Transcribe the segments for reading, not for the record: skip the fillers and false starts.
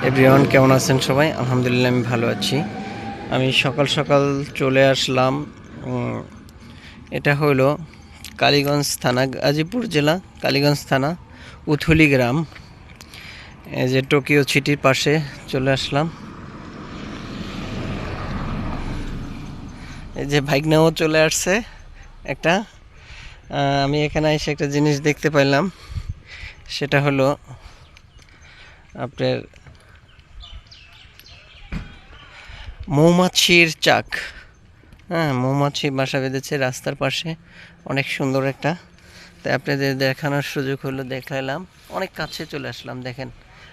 Everyone, কেমন আছেন সবাই? আলহামদুলিল্লাহ, আমি ভালো আছি। আমি সকাল সকাল চলে আসলাম। এটা হলো কালীগঞ্জ থানা, গাজীপুর জেলা, কালীগঞ্জ থানা, উথুলি গ্রাম। এই যে টোকিও সিটির পাশে চলে আসলাম। এই যে ভাইগনাও চলে আসছে একটা। আমি এখানে এসে একটা জিনিস দেখতে পাইলাম, সেটা হলো আপনার মৌমাছির চাক। হ্যাঁ, মৌমাছি বাসা বেঁধেছে রাস্তার পাশে, অনেক সুন্দর একটা। তাই আপনাদের দেখানোর সুযোগ হলো, দেখাইলাম। অনেক কাছে চলে আসলাম, দেখেন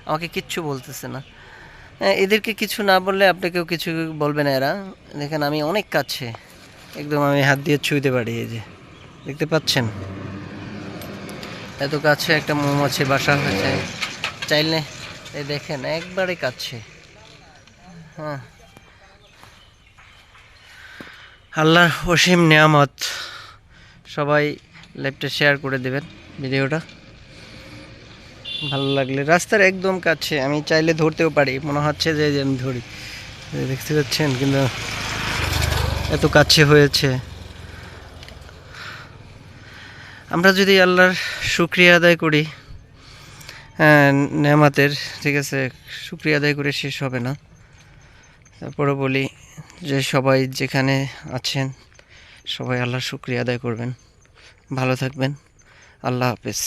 আমাকে কিচ্ছু বলতেছে না। হ্যাঁ, এদেরকে কিছু না বললে আপনাকেও কিছু বলবে না এরা। দেখেন আমি অনেক কাছে, একদম আমি হাত দিয়ে ছুঁতে পারি। এই যে দেখতে পাচ্ছেন, এত কাছে একটা মৌমাছি বাসা হয়েছে। চাইলে এই দেখেন একবারে কাছে। হ্যাঁ, আল্লাহর অসীম নিয়ামত। সবাই লাইভটা শেয়ার করে দেবেন ভিডিওটা। ভালো লাগলে রাস্তার একদম কাছে, আমি চাইলে ধরতেও পারি, মনে হচ্ছে যে আমি ধরি। দেখতে পাচ্ছেন, কিন্তু এত কাছে হয়েছে। আমরা যদি আল্লাহর শুকরিয়া আদায় করি, হ্যাঁ, নেয়ামতের, ঠিক আছে, শুকরিয়া আদায় করে শেষ হবে না। তারপরে বলি যে সবাই যেখানে আছেন সবাই আল্লাহর শুকরিয়া আদায় করবেন। ভালো থাকবেন। আল্লাহ হাফেজ।